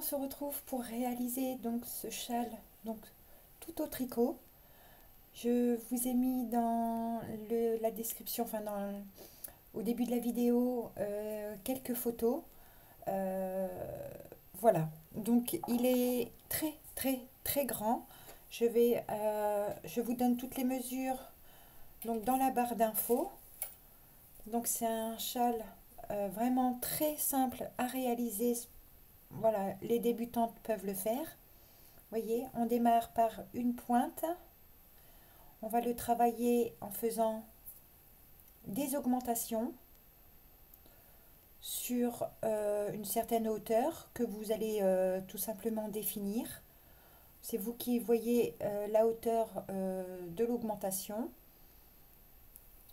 se retrouve pour réaliser donc ce châle donc tout au tricot. Je vous ai mis dans la description, enfin au début de la vidéo, quelques photos. Euh, voilà, donc il est très très très grand. Je vous donne toutes les mesures donc dans la barre d'infos. Donc c'est un châle vraiment très simple à réaliser. Voilà, les débutantes peuvent le faire. Voyez, on démarre par une pointe. On va le travailler en faisant des augmentations sur une certaine hauteur que vous allez tout simplement définir. C'est vous qui voyez la hauteur de l'augmentation.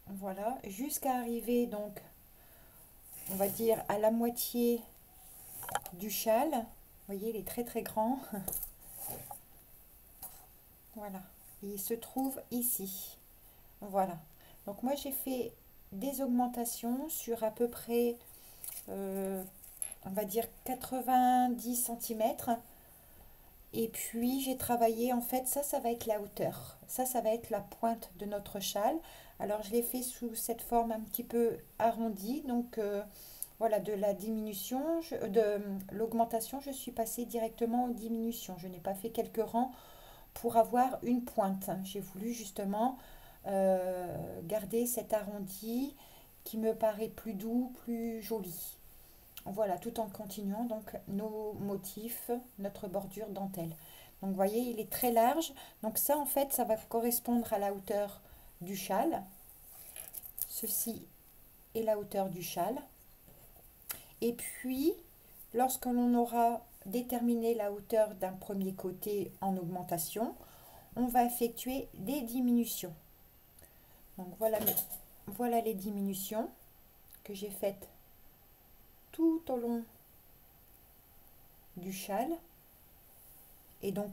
Voilà, jusqu'à arriver donc, on va dire à la moitié du châle. Vous voyez, il est très très grand. Voilà, il se trouve ici. Voilà, donc moi j'ai fait des augmentations sur à peu près, on va dire 90 centimètres. Et puis j'ai travaillé, en fait, ça va être la hauteur. Ça va être la pointe de notre châle. Alors je l'ai fait sous cette forme un petit peu arrondie. Donc voilà, de la diminution, de l'augmentation, je suis passée directement aux diminutions. Je n'ai pas fait quelques rangs pour avoir une pointe. J'ai voulu justement garder cet arrondi qui me paraît plus doux, plus joli. Voilà, tout en continuant donc nos motifs, notre bordure dentelle. Donc vous voyez, il est très large. Donc ça, en fait, ça va correspondre à la hauteur du châle. Ceci est la hauteur du châle. Et puis, lorsque l'on aura déterminé la hauteur d'un premier côté en augmentation, on va effectuer des diminutions. Donc voilà les diminutions que j'ai faites tout au long du châle. Et donc,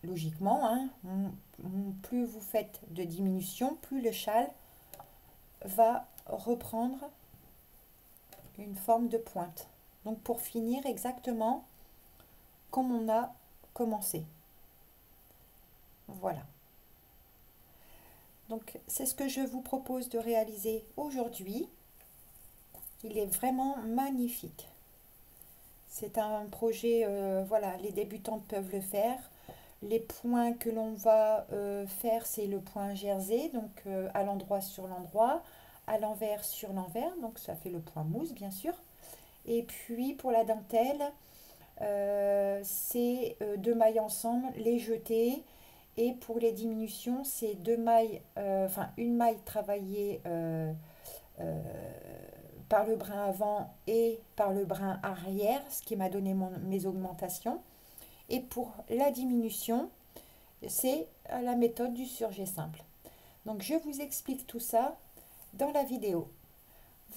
logiquement, hein, plus vous faites de diminution, plus le châle va reprendre une forme de pointe. Donc pour finir exactement comme on a commencé. Voilà. Donc c'est ce que je vous propose de réaliser aujourd'hui. Il est vraiment magnifique. C'est un projet, voilà, les débutantes peuvent le faire. Les points que l'on va faire, c'est le point jersey, donc à l'endroit sur l'endroit, à l'envers sur l'envers, donc ça fait le point mousse bien sûr. Et puis pour la dentelle, c'est deux mailles ensemble, les jeter. Et pour les diminutions, c'est deux mailles, enfin une maille travaillée euh, par le brin avant et par le brin arrière, ce qui m'a donné mes augmentations. Et pour la diminution, c'est la méthode du surjet simple. Donc je vous explique tout ça dans la vidéo.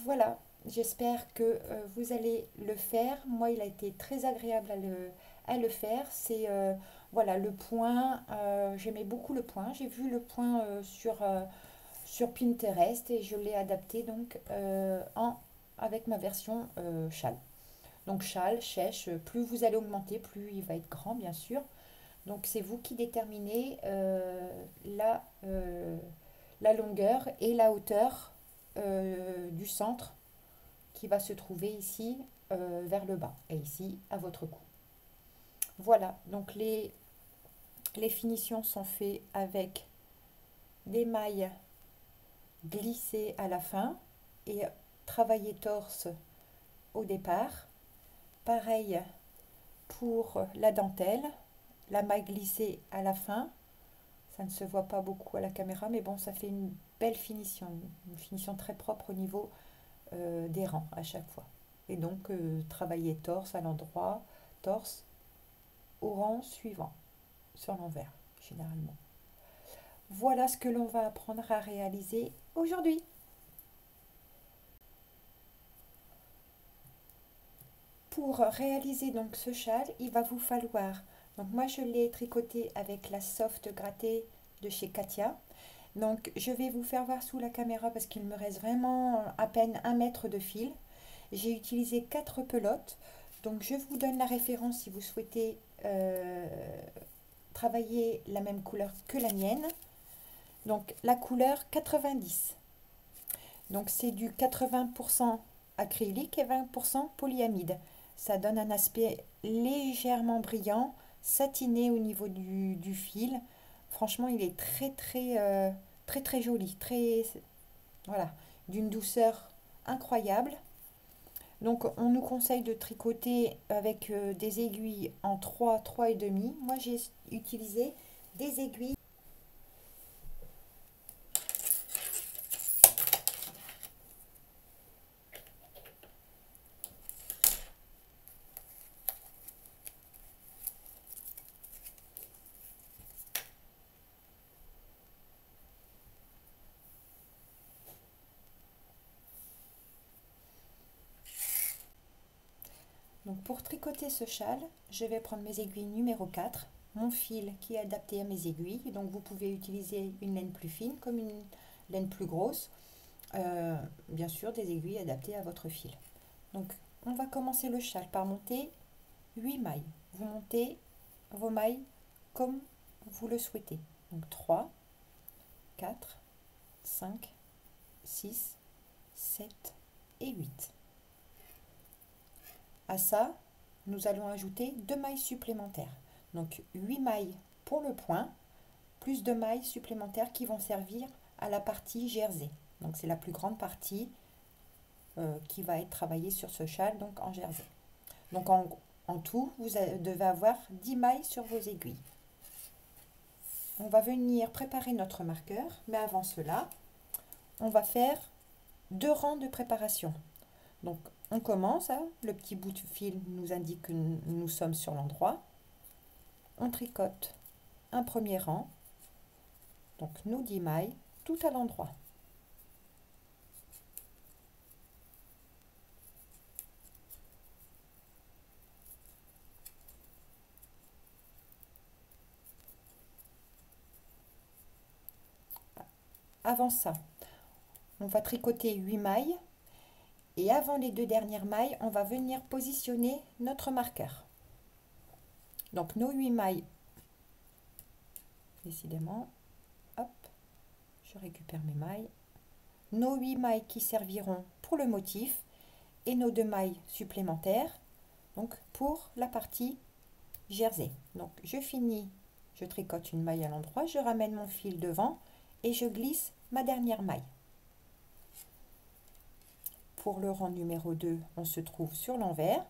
Voilà, j'espère que vous allez le faire. Moi, il a été très agréable à le faire. C'est voilà le point. J'aimais beaucoup le point. J'ai vu le point sur Pinterest et je l'ai adapté donc avec ma version châle. Donc châle, chèche, plus vous allez augmenter, plus il va être grand bien sûr. Donc c'est vous qui déterminez la longueur et la hauteur du centre qui va se trouver ici vers le bas et ici à votre cou. Voilà, donc les finitions sont faites avec des mailles glissées à la fin et travailler torse au départ. Pareil pour la dentelle, la maille glissée à la fin. Ça ne se voit pas beaucoup à la caméra, mais bon, ça fait une belle finition, une finition très propre au niveau des rangs à chaque fois. Et donc, travailler torse à l'endroit, torse au rang suivant, sur l'envers, généralement. Voilà ce que l'on va apprendre à réaliser aujourd'hui. Pour réaliser donc ce châle, il va vous falloir, donc moi je l'ai tricoté avec la soft grattée de chez Katia. Donc je vais vous faire voir sous la caméra parce qu'il me reste vraiment à peine 1 mètre de fil. J'ai utilisé 4 pelotes. Donc je vous donne la référence si vous souhaitez travailler la même couleur que la mienne. Donc la couleur 90. Donc c'est du 80% acrylique et 20% polyamide. Ça donne un aspect légèrement brillant, satiné au niveau du fil. Franchement, il est très joli, voilà, d'une douceur incroyable. Donc on nous conseille de tricoter avec des aiguilles en 3 et demi. Moi j'ai utilisé des aiguilles. Donc pour tricoter ce châle, je vais prendre mes aiguilles numéro 4, mon fil qui est adapté à mes aiguilles. Donc vous pouvez utiliser une laine plus fine comme une laine plus grosse. Bien sûr des aiguilles adaptées à votre fil. Donc on va commencer le châle par monter 8 mailles. Vous montez vos mailles comme vous le souhaitez. Donc 3, 4, 5, 6, 7 et 8. À ça, nous allons ajouter 2 mailles supplémentaires. Donc 8 mailles pour le point, plus 2 mailles supplémentaires qui vont servir à la partie jersey. Donc c'est la plus grande partie qui va être travaillée sur ce châle, donc en jersey. Donc en tout, vous devez avoir 10 mailles sur vos aiguilles. On va venir préparer notre marqueur, mais avant cela, on va faire 2 rangs de préparation. Donc on commence, hein, le petit bout de fil nous indique que nous sommes sur l'endroit. On tricote un premier rang, donc nos 10 mailles, tout à l'endroit. Avant ça, on va tricoter 8 mailles et avant les 2 dernières mailles, on va venir positionner notre marqueur. Donc nos 8 mailles, décidément, hop, je récupère mes mailles. Nos 8 mailles qui serviront pour le motif et nos 2 mailles supplémentaires donc pour la partie jersey. Donc je finis, je tricote une maille à l'endroit, je ramène mon fil devant et je glisse ma dernière maille. Pour le rang numéro 2, on se trouve sur l'envers.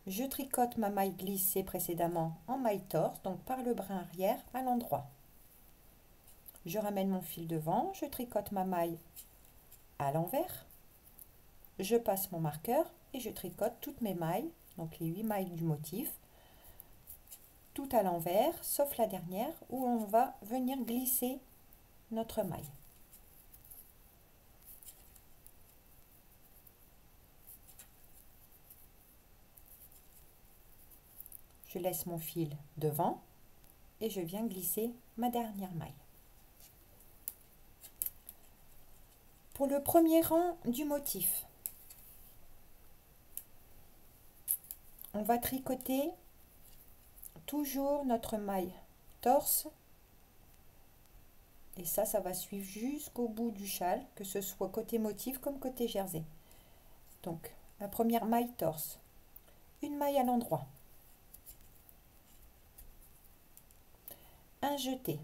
Je tricote ma maille glissée précédemment en maille torse, donc par le brin arrière à l'endroit. Je ramène mon fil devant, je tricote ma maille à l'envers. Je passe mon marqueur et je tricote toutes mes mailles, donc les 8 mailles du motif, tout à l'envers, sauf la dernière où on va venir glisser notre maille. Je laisse mon fil devant et je viens glisser ma dernière maille. Pour le premier rang du motif, on va tricoter toujours notre maille torse et ça va suivre jusqu'au bout du châle, que ce soit côté motif comme côté jersey. Donc la première maille torse, une maille à l'endroit, un jeté,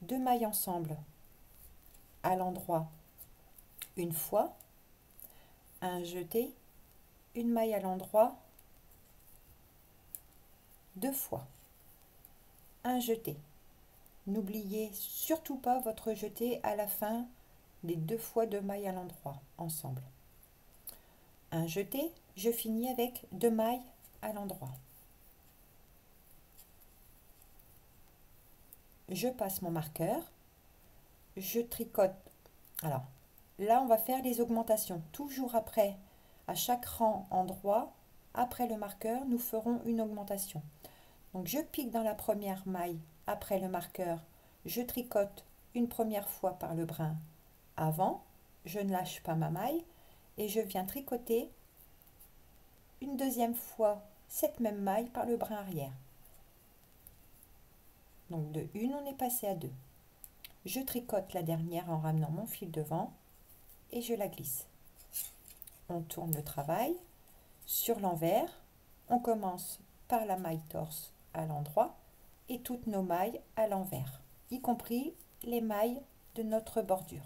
2 mailles ensemble à l'endroit une fois, un jeté, une maille à l'endroit 2 fois, un jeté. N'oubliez surtout pas votre jeté à la fin des 2 fois 2 mailles à l'endroit ensemble. Un jeté, je finis avec 2 mailles à l'endroit. Je passe mon marqueur, je tricote. Alors là, on va faire les augmentations. Toujours après, à chaque rang endroit, après le marqueur, nous ferons une augmentation. Donc je pique dans la première maille après le marqueur, je tricote une première fois par le brin avant, je ne lâche pas ma maille et je viens tricoter une deuxième fois cette même maille par le brin arrière. Donc de une, on est passé à 2. Je tricote la dernière en ramenant mon fil devant et je la glisse. On tourne le travail sur l'envers. On commence par la maille torse à l'endroit et toutes nos mailles à l'envers, y compris les mailles de notre bordure.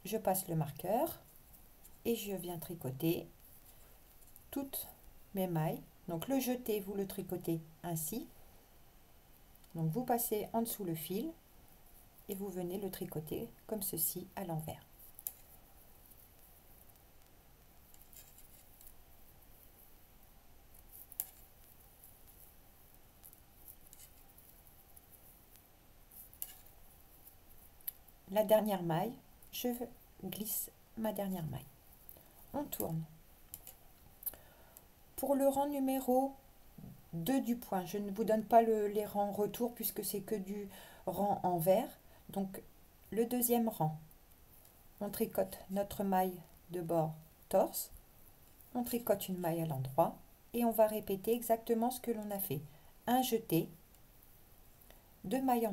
Je passe le marqueur et je viens tricoter toutes mes mailles. Donc le jeté, vous le tricotez ainsi. Donc vous passez en dessous le fil et vous venez le tricoter comme ceci à l'envers. La dernière maille, je glisse ma dernière maille. On tourne. Pour le rang numéro 2 du point, je ne vous donne pas les rangs retour puisque c'est que du rang envers. Donc le deuxième rang, on tricote notre maille de bord torse, on tricote une maille à l'endroit et on va répéter exactement ce que l'on a fait. Un jeté, deux mailles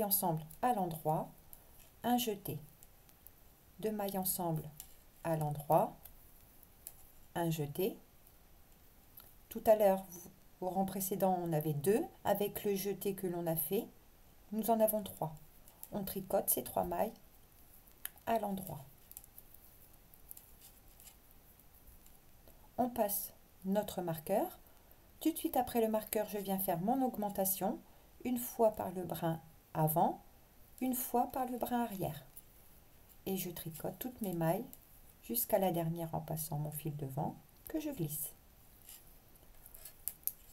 ensemble à l'endroit, un jeté, deux mailles ensemble à l'endroit, un jeté. Tout à l'heure, au rang précédent, on avait 2. Avec le jeté que l'on a fait, nous en avons 3. On tricote ces 3 mailles à l'endroit. On passe notre marqueur. Tout de suite après le marqueur, je viens faire mon augmentation, une fois par le brin avant, une fois par le brin arrière. Et je tricote toutes mes mailles jusqu'à la dernière en passant mon fil devant que je glisse.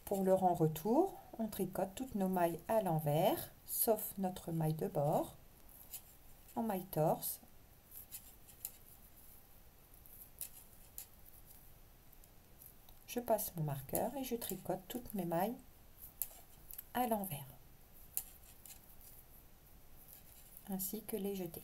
Pour le rang retour, on tricote toutes nos mailles à l'envers, sauf notre maille de bord, en maille torse. Je passe mon marqueur et je tricote toutes mes mailles à l'envers, ainsi que les jetés.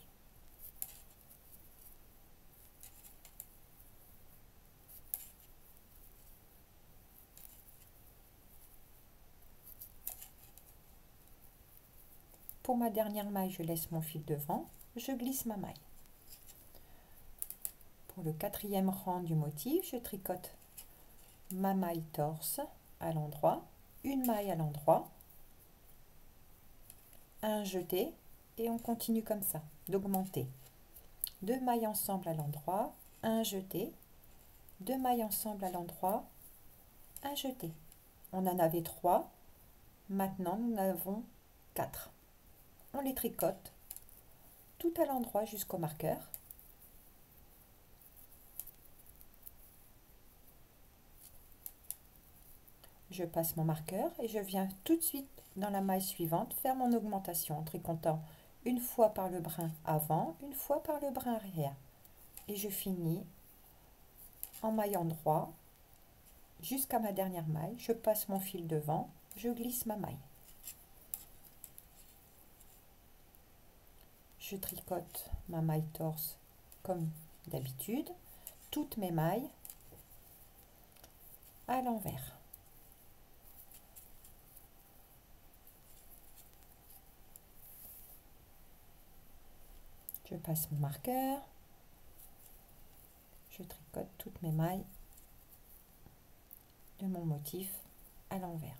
Pour ma dernière maille, je laisse mon fil devant, je glisse ma maille. Pour le quatrième rang du motif, je tricote ma maille torse à l'endroit, une maille à l'endroit, un jeté et on continue comme ça, d'augmenter. 2 mailles ensemble à l'endroit, un jeté, 2 mailles ensemble à l'endroit, un jeté. On en avait 3, maintenant nous en avons 4. On les tricote tout à l'endroit jusqu'au marqueur. Je passe mon marqueur et je viens tout de suite dans la maille suivante faire mon augmentation en tricotant une fois par le brin avant, une fois par le brin arrière. Et je finis en maille endroit jusqu'à ma dernière maille. Je passe mon fil devant, je glisse ma maille. Je tricote ma maille torse comme d'habitude, toutes mes mailles à l'envers. Je passe mon marqueur, je tricote toutes mes mailles de mon motif à l'envers.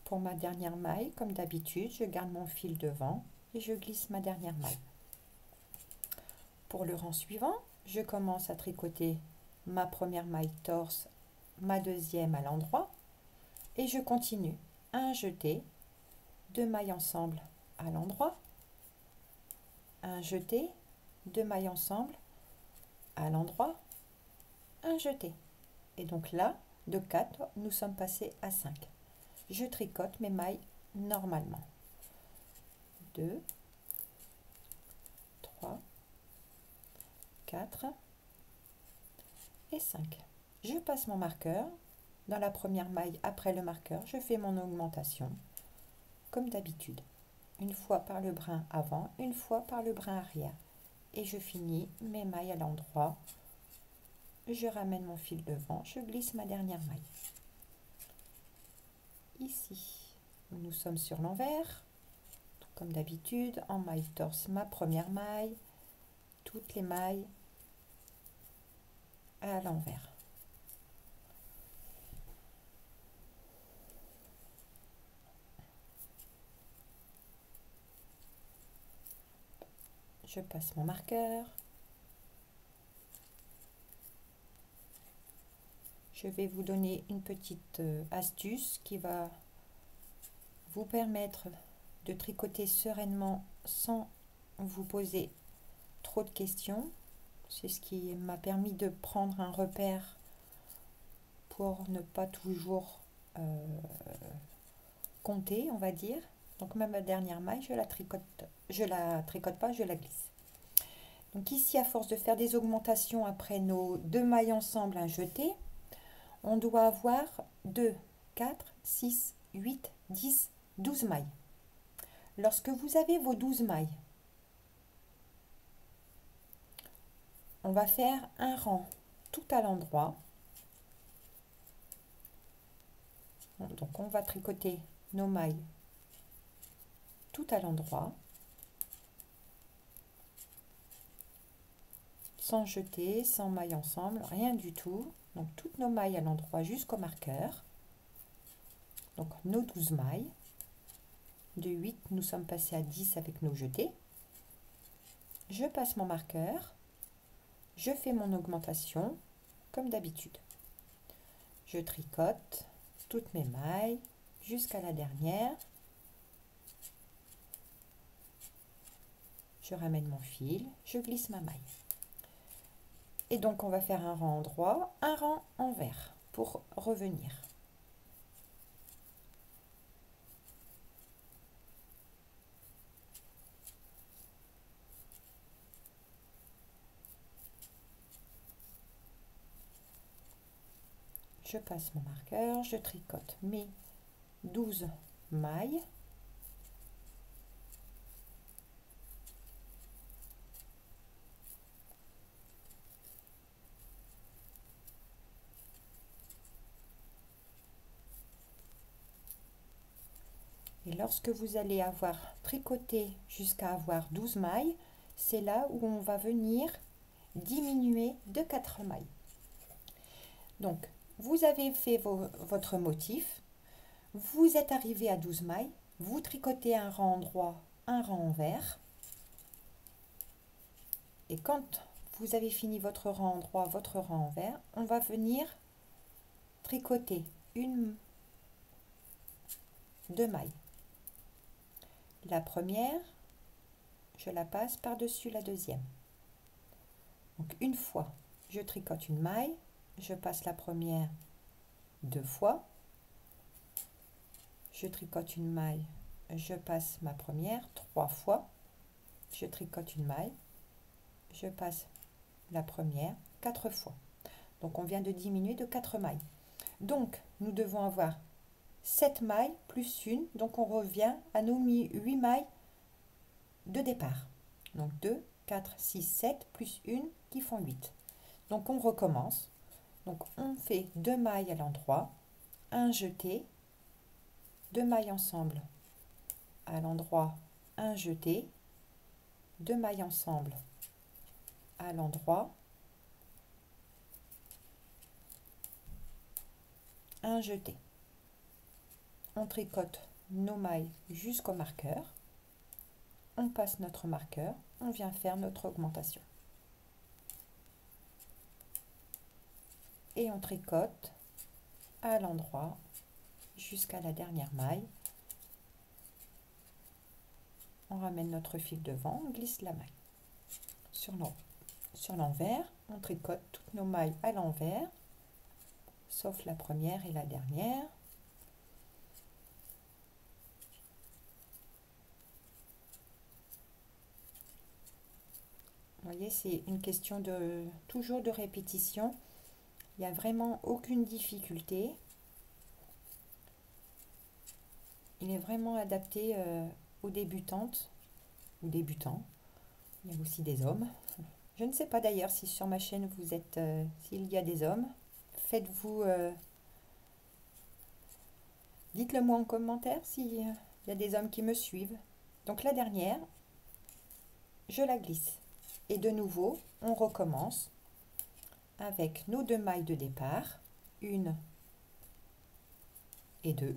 Pour ma dernière maille, comme d'habitude, je garde mon fil devant et je glisse ma dernière maille. Pour le rang suivant, je commence à tricoter ma première maille torse, ma deuxième à l'endroit et je continue. Un jeté, 2 mailles ensemble à l'endroit, un jeté, 2 mailles ensemble à l'endroit, un jeté. Et donc là, de 4, nous sommes passés à 5. Je tricote mes mailles normalement. 2, 3, 4 et 5. Je passe mon marqueur. Dans la première maille après le marqueur, je fais mon augmentation comme d'habitude. Une fois par le brin avant, une fois par le brin arrière. Et je finis mes mailles à l'endroit. Je ramène mon fil devant, je glisse ma dernière maille. Ici, nous sommes sur l'envers. Comme d'habitude, en maille torse, ma première maille, toutes les mailles à l'envers. Je passe mon marqueur. Je vais vous donner une petite astuce qui va vous permettre de tricoter sereinement sans vous poser trop de questions. C'est ce qui m'a permis de prendre un repère pour ne pas toujours compter, on va dire. Donc même ma dernière maille, je la tricote pas, je la glisse. Donc ici, à force de faire des augmentations après nos 2 mailles ensemble, un jeté, on doit avoir 2, 4, 6, 8, 10, 12 mailles. Lorsque vous avez vos 12 mailles, on va faire un rang tout à l'endroit. Donc on va tricoter nos mailles tout à l'endroit, sans jeter, sans mailles ensemble, rien du tout. Donc toutes nos mailles à l'endroit jusqu'au marqueur. Donc nos 12 mailles. De 8, nous sommes passés à 10 avec nos jetés. Je passe mon marqueur. Je fais mon augmentation comme d'habitude. Je tricote toutes mes mailles jusqu'à la dernière. Je ramène mon fil, je glisse ma maille. Et donc on va faire un rang en droit, un rang envers pour revenir. Je passe mon marqueur, je tricote mes 12 mailles. Et lorsque vous allez avoir tricoté jusqu'à avoir 12 mailles, c'est là où on va venir diminuer de 4 mailles. Donc, vous avez fait votre motif, vous êtes arrivé à 12 mailles, vous tricotez un rang droit, un rang envers. Et quand vous avez fini votre rang droit, votre rang envers, on va venir tricoter deux mailles. La première, je la passe par-dessus la deuxième. Donc une fois, je tricote une maille, je passe la première 2 fois, je tricote une maille, je passe ma première 3 fois, je tricote une maille, je passe la première 4 fois. Donc on vient de diminuer de 4 mailles. Donc nous devons avoir 7 mailles plus une, donc on revient à nos 8 mailles de départ. Donc 2, 4, 6, 7 plus une qui font 8. Donc on recommence. Donc on fait 2 mailles à l'endroit, un jeté, 2 mailles ensemble à l'endroit, un jeté, 2 mailles ensemble à l'endroit, un jeté. On tricote nos mailles jusqu'au marqueur, on passe notre marqueur, on vient faire notre augmentation. Et on tricote à l'endroit jusqu'à la dernière maille. On ramène notre fil devant, on glisse la maille. Sur l'envers, on tricote toutes nos mailles à l'envers, sauf la première et la dernière. Vous voyez, c'est une question de toujours de répétition. Il n'y a vraiment aucune difficulté. Il est vraiment adapté aux débutantes ou débutants. Il y a aussi des hommes. Je ne sais pas d'ailleurs si sur ma chaîne vous êtes, s'il y a des hommes. Faites-vous, dites-le moi en commentaire s'il y a des hommes qui me suivent. Donc la dernière, je la glisse. Et de nouveau, on recommence avec nos 2 mailles de départ, 1 et 2,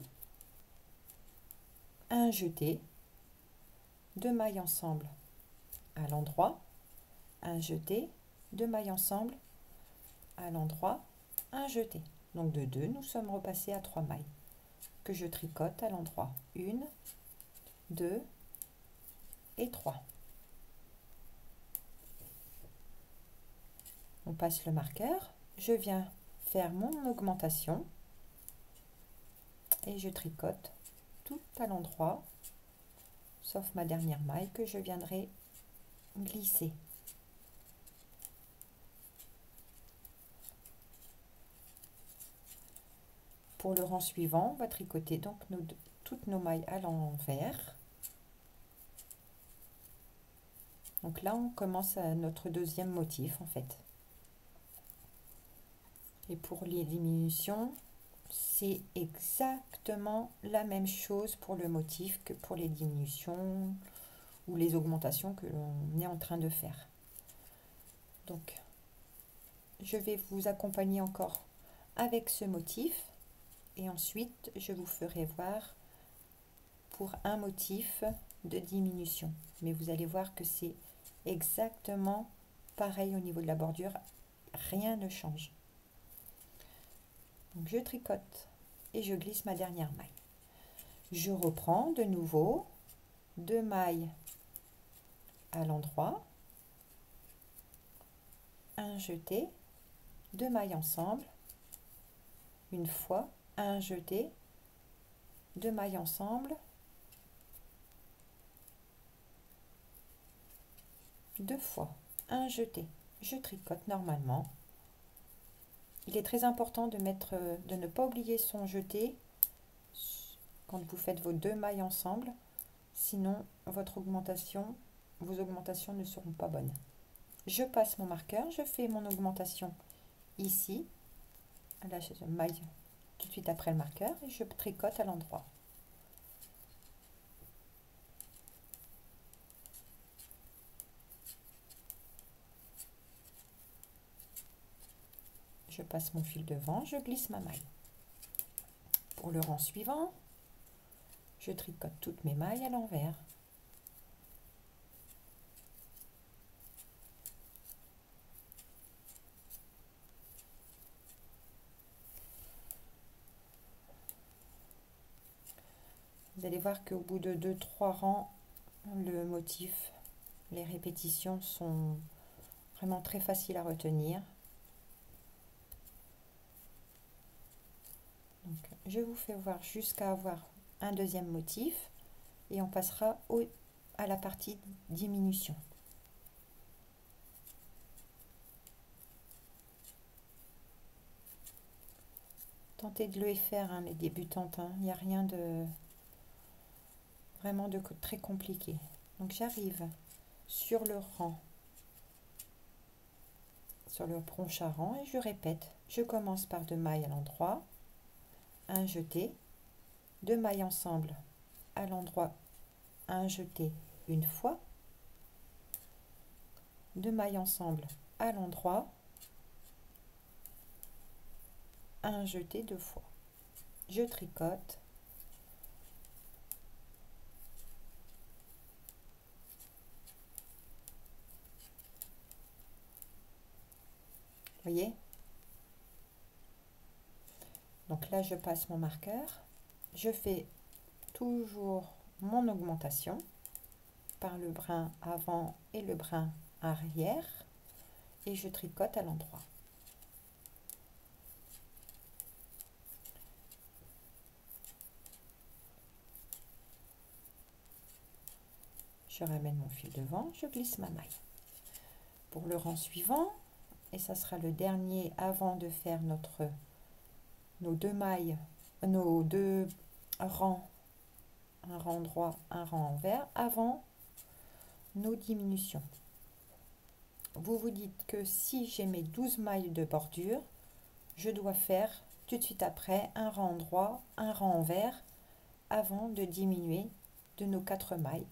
un jeté, 2 mailles ensemble à l'endroit, un jeté, 2 mailles ensemble à l'endroit, un jeté. Donc de 2, nous sommes repassés à 3 mailles que je tricote à l'endroit. 1, 2 et 3. On passe le marqueur, je viens faire mon augmentation et je tricote tout à l'endroit, sauf ma dernière maille que je viendrai glisser. Pour le rang suivant, on va tricoter donc toutes nos mailles à l'envers. Donc là, on commence à notre deuxième motif en fait. Et pour les diminutions, c'est exactement la même chose pour le motif que pour les diminutions ou les augmentations que l'on est en train de faire. Donc, je vais vous accompagner encore avec ce motif et ensuite je vous ferai voir pour un motif de diminution. Mais vous allez voir que c'est exactement pareil au niveau de la bordure, rien ne change. Donc je tricote et je glisse ma dernière maille. Je reprends de nouveau 2 mailles à l'endroit, un jeté, 2 mailles ensemble, une fois, un jeté, 2 mailles ensemble, 2 fois, un jeté. Je tricote normalement. Il est très important de ne pas oublier son jeté quand vous faites vos 2 mailles ensemble, sinon vos augmentations ne seront pas bonnes. Je passe mon marqueur, je fais mon augmentation ici, à la maille tout de suite après le marqueur, et je tricote à l'endroit. Je passe mon fil devant, je glisse ma maille. Pour le rang suivant, je tricote toutes mes mailles à l'envers. Vous allez voir qu'au bout de 2-3 rangs, le motif, les répétitions sont vraiment très faciles à retenir. Donc, je vous fais voir jusqu'à avoir un deuxième motif et on passera à la partie diminution. Tentez de le faire, hein, les débutantes, hein. Il n'y a rien de vraiment de très compliqué. Donc j'arrive sur le rang, sur le prochain rang et je répète. Je commence par 2 mailles à l'endroit, un jeté, 2 mailles ensemble à l'endroit, un jeté une fois, 2 mailles ensemble à l'endroit, un jeté 2 fois. Je tricote. Voyez? Donc là, je passe mon marqueur. Je fais toujours mon augmentation par le brin avant et le brin arrière et je tricote à l'endroit. Je ramène mon fil devant, je glisse ma maille. pour le rang suivant, et ça sera le dernier avant de faire nos deux mailles, nos deux rangs, un rang droit, un rang envers, avant nos diminutions. Vous vous dites que si j'ai mes 12 mailles de bordure, je dois faire tout de suite après un rang droit, un rang envers, avant de diminuer de nos 4 mailles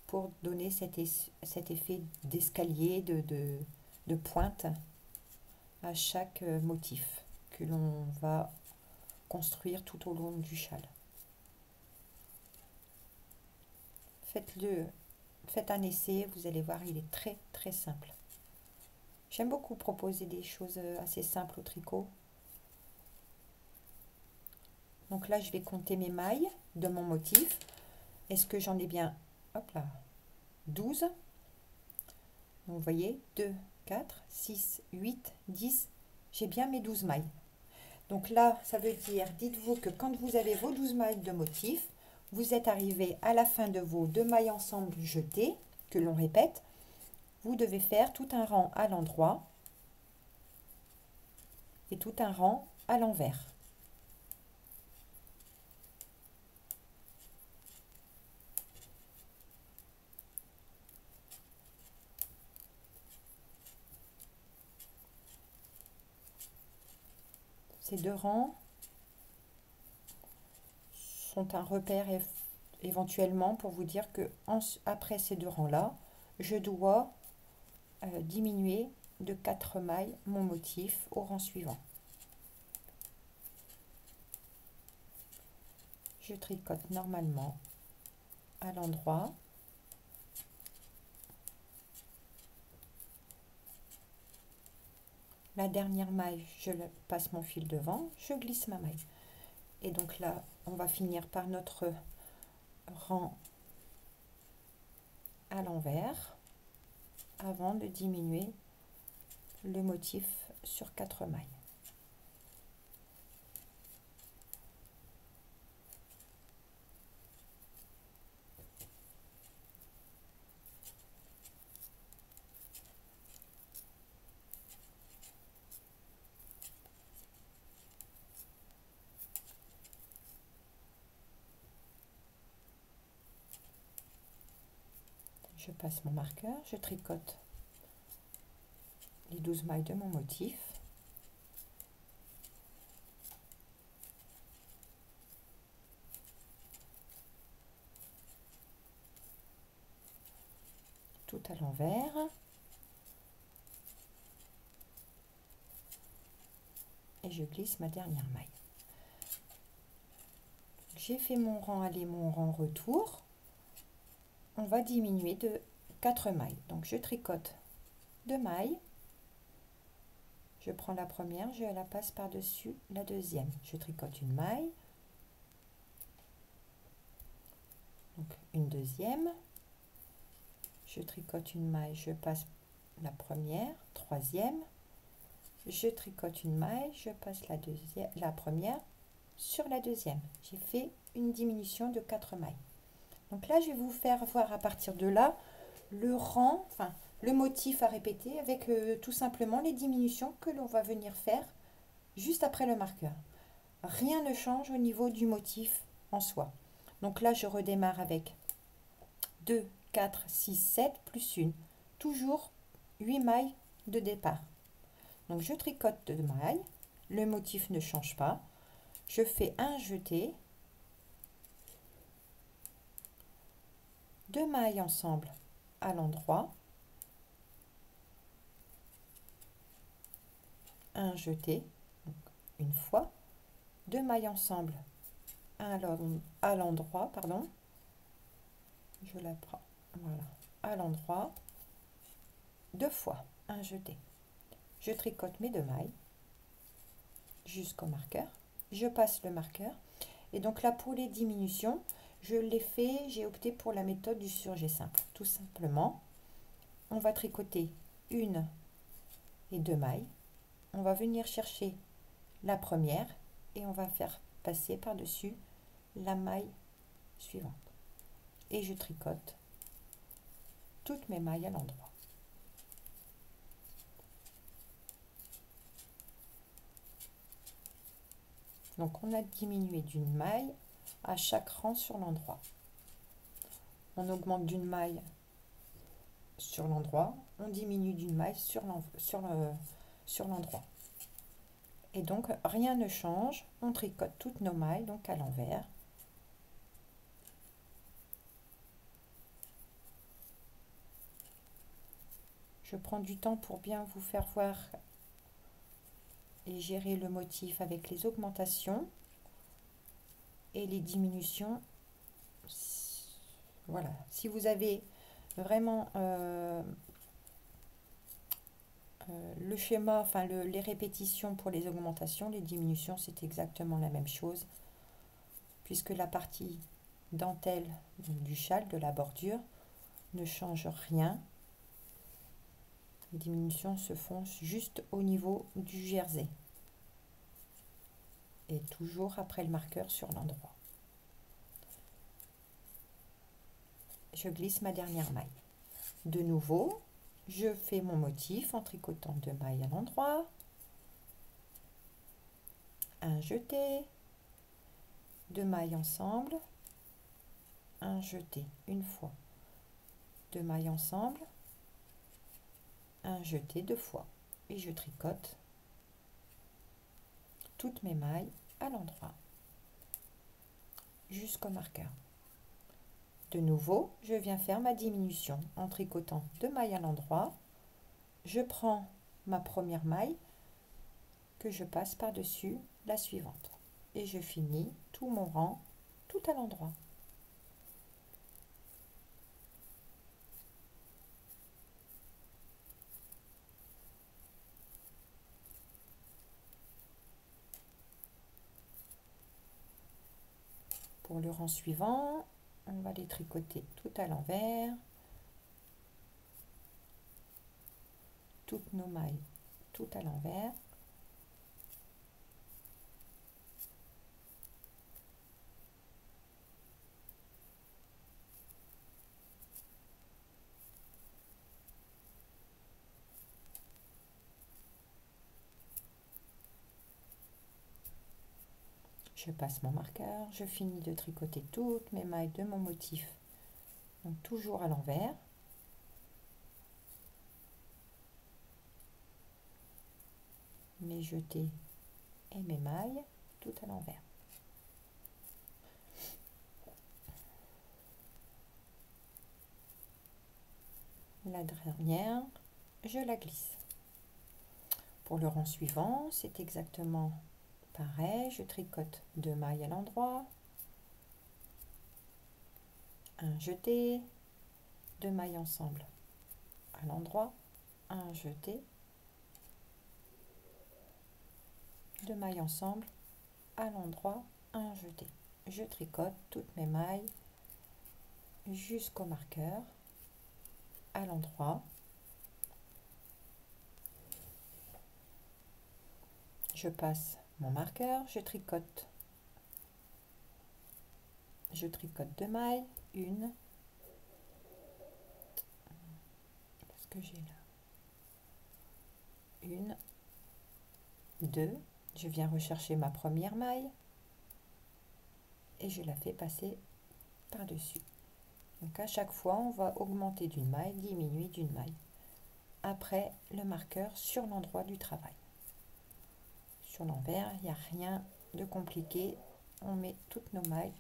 pour donner cet effet d'escalier, de pointe à chaque motif que l'on va construire tout au long du châle. Faites un essai, vous allez voir, il est très très simple. J'aime beaucoup proposer des choses assez simples au tricot. Donc là, je vais compter mes mailles de mon motif. Est-ce que j'en ai bien, hop là, 12. Donc vous voyez, 2, 4, 6, 8, 10. J'ai bien mes 12 mailles. Donc là, ça veut dire, dites-vous que quand vous avez vos 12 mailles de motif, vous êtes arrivé à la fin de vos 2 mailles ensemble jetées, que l'on répète. Vous devez faire tout un rang à l'endroit et tout un rang à l'envers. Ces deux rangs sont un repère éventuellement pour vous dire que après ces deux rangs là, je dois diminuer de 4 mailles mon motif au rang suivant. Je tricote normalement à l'endroit. La dernière maille, je passe mon fil devant, je glisse ma maille. Et donc là, on va finir par notre rang à l'envers avant de diminuer le motif sur 4 mailles. Je passe mon marqueur, je tricote les 12 mailles de mon motif. Tout à l'envers. Et je glisse ma dernière maille. J'ai fait mon rang aller, mon rang retour. On va diminuer de 4 mailles. Donc je tricote 2 mailles. Je prends la première, je la passe par-dessus la deuxième. Je tricote une maille. Donc une deuxième. Je tricote une maille, je passe la première, troisième. Je tricote une maille, je passe la première sur la deuxième. J'ai fait une diminution de 4 mailles. Donc là, je vais vous faire voir à partir de là le rang, enfin le motif à répéter avec tout simplement les diminutions que l'on va venir faire juste après le marqueur. Rien ne change au niveau du motif en soi. Donc là, je redémarre avec 2, 4, 6, 7 plus 1. Toujours 8 mailles de départ. Donc je tricote 2 mailles, le motif ne change pas. Je fais un jeté, 2 mailles ensemble à l'endroit, un jeté, donc une fois, 2 mailles ensemble à l'endroit, pardon, je la prends, voilà, à l'endroit, 2 fois, un jeté. Je tricote mes 2 mailles jusqu'au marqueur, je passe le marqueur, et donc là pour les diminutions, je l'ai fait, j'ai opté pour la méthode du surjet simple. Tout simplement, on va tricoter 1 et 2 mailles, on va venir chercher la première et on va faire passer par-dessus la maille suivante. Et je tricote toutes mes mailles à l'endroit. Donc on a diminué d'une maille à chaque rang sur l'endroit. On augmente d'une maille sur l'endroit, on diminue d'une maille sur l'endroit. Et donc rien ne change, on tricote toutes nos mailles donc à l'envers. Je prends du temps pour bien vous faire voir et gérer le motif avec les augmentations et les diminutions. Voilà, si vous avez vraiment le schéma, enfin les répétitions pour les augmentations, les diminutions, c'est exactement la même chose, puisque la partie dentelle du châle, de la bordure, ne change rien. Les diminutions se font juste au niveau du jersey et toujours après le marqueur sur l'endroit. Je glisse ma dernière maille. De nouveau, je fais mon motif en tricotant 2 mailles à l'endroit, un jeté, 2 mailles ensemble, un jeté une fois, 2 mailles ensemble, un jeté 2 fois, et je tricote toutes mes mailles à l'endroit jusqu'au marqueur. De nouveau, je viens faire ma diminution en tricotant 2 mailles à l'endroit. Je prends ma première maille que je passe par-dessus la suivante et je finis tout mon rang tout à l'endroit. Pour le rang suivant, on va les tricoter tout à l'envers, toutes nos mailles tout à l'envers. Je passe mon marqueur, je finis de tricoter toutes mes mailles de mon motif, donc toujours à l'envers. Mes jetés et mes mailles tout à l'envers. La dernière, je la glisse. Pour le rang suivant, c'est exactement pareil, je tricote 2 mailles à l'endroit, un jeté, 2 mailles ensemble à l'endroit, un jeté, 2 mailles ensemble à l'endroit, un jeté. Je tricote toutes mes mailles jusqu'au marqueur à l'endroit. Je passe mon marqueur, je tricote 2 mailles, une, qu'est-ce que j'ai là, une, deux, je viens rechercher ma première maille et je la fais passer par dessus. Donc à chaque fois on va augmenter d'une maille, diminuer d'une maille après le marqueur sur l'endroit du travail. Sur l'envers, il n'y a rien de compliqué, on met toutes nos mailles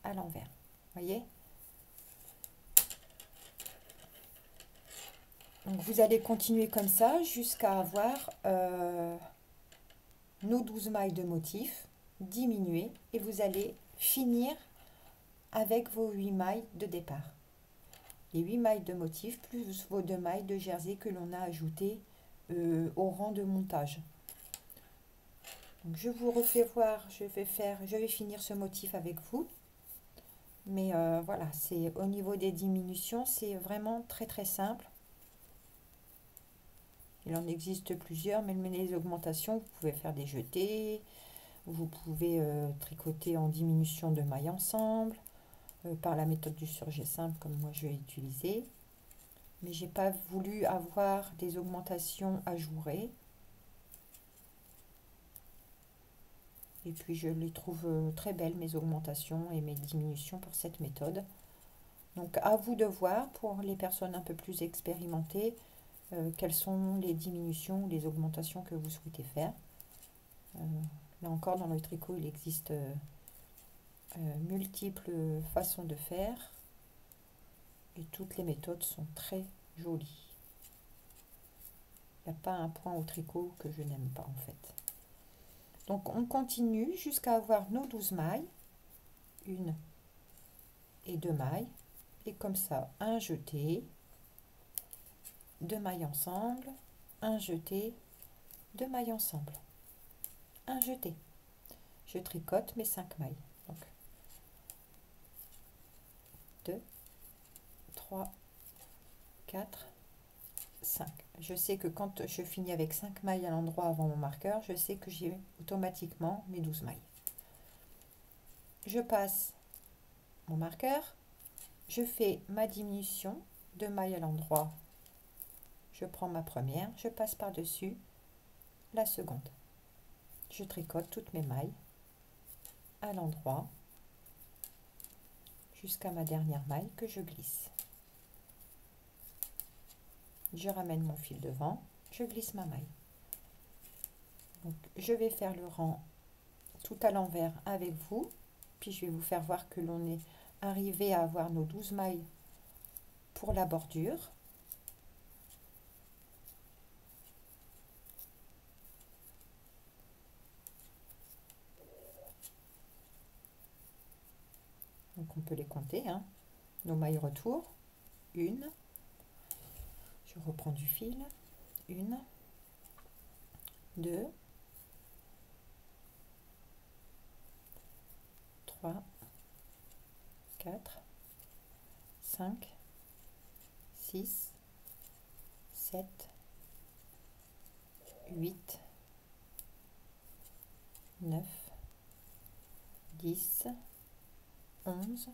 à l'envers, voyez. Donc vous allez continuer comme ça jusqu'à avoir nos 12 mailles de motif diminuées et vous allez finir avec vos 8 mailles de départ. Les 8 mailles de motif plus vos 2 mailles de jersey que l'on a ajoutées au rang de montage. Donc je vous refais voir, je vais finir ce motif avec vous. Mais voilà, c'est au niveau des diminutions, c'est vraiment très simple. Il en existe plusieurs, mais les augmentations, vous pouvez faire des jetés, vous pouvez tricoter en diminution de mailles ensemble, par la méthode du surjet simple comme moi je l'ai utilisé. Mais j'ai pas voulu avoir des augmentations ajourées. Et puis je les trouve très belles, mes augmentations et mes diminutions pour cette méthode. Donc à vous de voir, pour les personnes un peu plus expérimentées, quelles sont les diminutions ou les augmentations que vous souhaitez faire. Là encore, dans le tricot, il existe multiples façons de faire. Et toutes les méthodes sont très jolies. Il n'y a pas un point au tricot que je n'aime pas en fait. Donc on continue jusqu'à avoir nos 12 mailles. Une et deux mailles. Et comme ça, un jeté, deux mailles ensemble, un jeté, deux mailles ensemble, un jeté. Je tricote mes 5 mailles. Donc 2, 3, 4, 5. Je sais que quand je finis avec 5 mailles à l'endroit avant mon marqueur, je sais que j'ai automatiquement mes 12 mailles. Je passe mon marqueur, je fais ma diminution de mailles à l'endroit. Je prends ma première, je passe par-dessus la seconde. Je tricote toutes mes mailles à l'endroit jusqu'à ma dernière maille que je glisse. Je ramène mon fil devant, je glisse ma maille. Donc, je vais faire le rang tout à l'envers avec vous, puis je vais vous faire voir que l'on est arrivé à avoir nos 12 mailles pour la bordure. Donc on peut les compter, hein. Nos mailles retour, une, je reprends du fil, une, deux, trois, 4, 5, 6, 7, 8, 9, 10, 11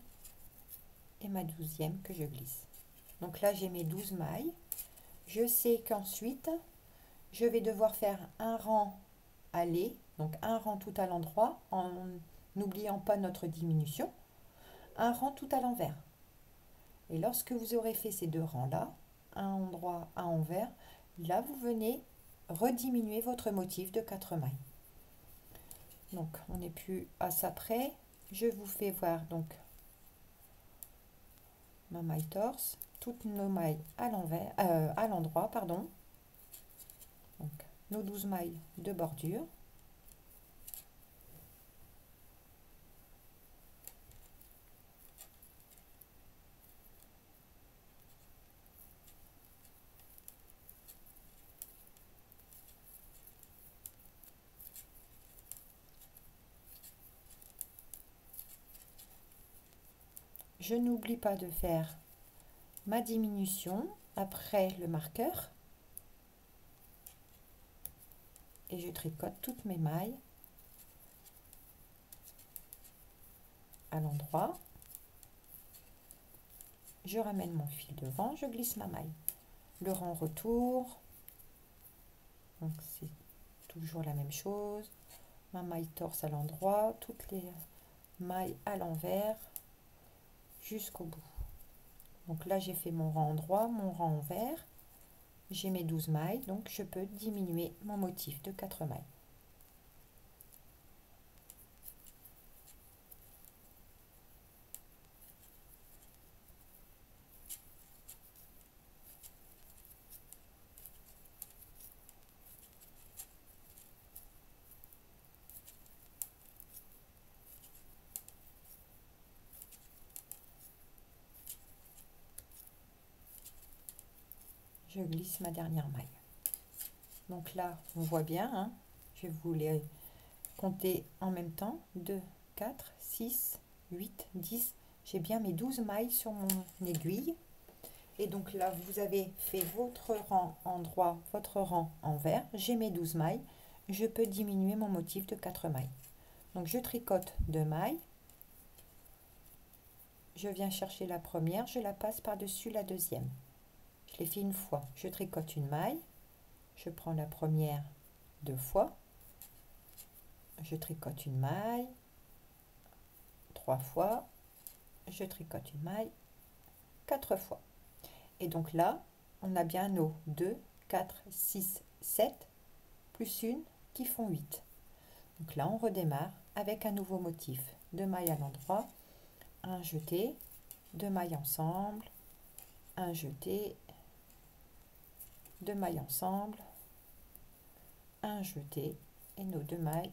et ma 12e que je glisse. Donc là j'ai mes 12 mailles. Je sais qu'ensuite je vais devoir faire un rang aller, donc un rang tout à l'endroit en n'oubliant pas notre diminution, un rang tout à l'envers. Et lorsque vous aurez fait ces deux rangs là, un endroit, un envers, là vous venez rediminuer votre motif de 4 mailles. Donc on n'est plus à ça près. Je vous fais voir donc ma maille torse, toutes nos mailles à l'envers, à l'endroit, pardon. Donc nos 12 mailles de bordure. Je n'oublie pas de faire ma diminution après le marqueur et je tricote toutes mes mailles à l'endroit. Je ramène mon fil devant, je glisse ma maille. Le rang retour, donc c'est toujours la même chose. Ma maille torse à l'endroit, toutes les mailles à l'envers jusqu'au bout. Donc là j'ai fait mon rang droit, mon rang envers. J'ai mes 12 mailles, donc je peux diminuer mon motif de 4 mailles. Je glisse ma dernière maille. Donc là, on voit bien, hein, je vais vous les compter en même temps. 2, 4, 6, 8, 10. J'ai bien mes 12 mailles sur mon aiguille. Et donc là, vous avez fait votre rang endroit, votre rang envers. J'ai mes 12 mailles. Je peux diminuer mon motif de 4 mailles. Donc je tricote 2 mailles. Je viens chercher la première, je la passe par-dessus la deuxième. Je l'ai fait une fois. Je tricote une maille. Je prends la première 2 fois. je tricote une maille, 3 fois, je tricote une maille, 4 fois. Et donc là, on a bien nos 2, 4, 6, 7, plus une qui font 8. Donc là, on redémarre avec un nouveau motif. 2 mailles à l'endroit, un jeté, 2 mailles ensemble, un jeté, 2 mailles ensemble, un jeté et nos 2 mailles.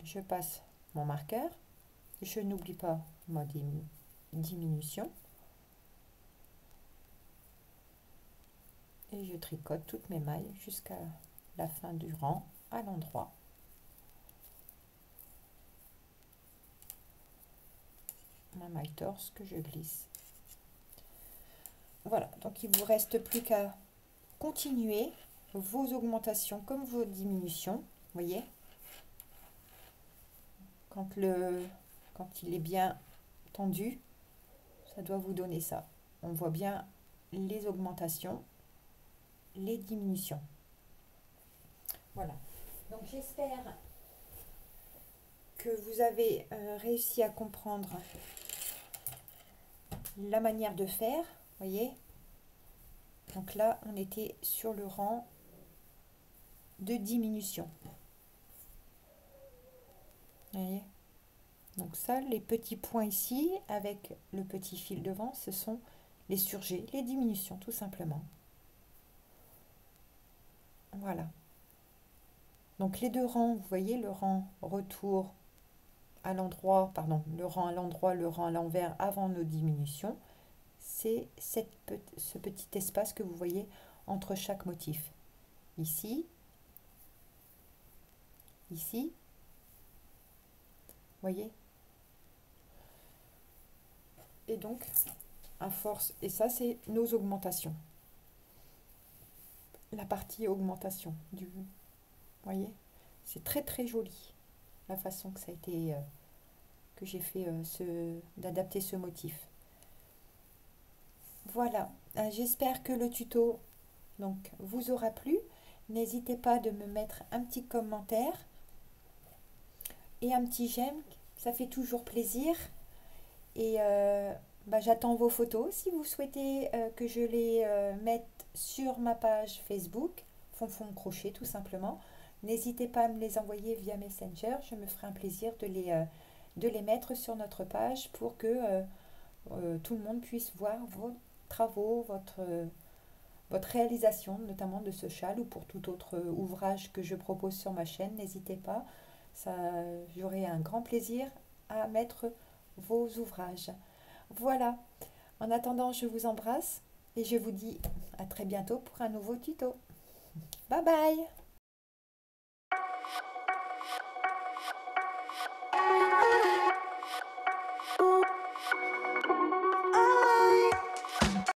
Je passe mon marqueur, je n'oublie pas ma diminution et je tricote toutes mes mailles jusqu'à la fin du rang à l'endroit. Ma maille torse que je glisse. Voilà, donc il vous reste plus qu'à continuer vos augmentations comme vos diminutions, voyez, quand il est bien tendu, ça doit vous donner ça. On voit bien les augmentations, les diminutions. Voilà, donc j'espère que vous avez réussi à comprendre la manière de faire, voyez. Donc là, on était sur le rang de diminution. Voyez. Donc ça, les petits points ici, avec le petit fil devant, ce sont les surjets, les diminutions, tout simplement. Voilà. Donc les 2 rangs, vous voyez, le rang retour à l'endroit, pardon, le rang à l'endroit, le rang à l'envers avant nos diminutions, c'est ce petit espace que vous voyez entre chaque motif. Ici, ici, voyez. Et donc, à force, et ça c'est nos augmentations. La partie augmentation du, voyez, c'est très très joli la façon que ça a été, que j'ai fait d'adapter ce motif. Voilà, j'espère que le tuto donc vous aura plu. N'hésitez pas de me mettre un petit commentaire et un petit j'aime, ça fait toujours plaisir. Et j'attends vos photos si vous souhaitez que je les mette sur ma page Facebook, Fonfon Crochet tout simplement. N'hésitez pas à me les envoyer via Messenger, je me ferai un plaisir de les mettre sur notre page pour que tout le monde puisse voir vos travaux, votre réalisation, notamment de ce châle ou pour tout autre ouvrage que je propose sur ma chaîne. N'hésitez pas, j'aurai un grand plaisir à mettre vos ouvrages. Voilà, en attendant, je vous embrasse et je vous dis à très bientôt pour un nouveau tuto. Bye bye!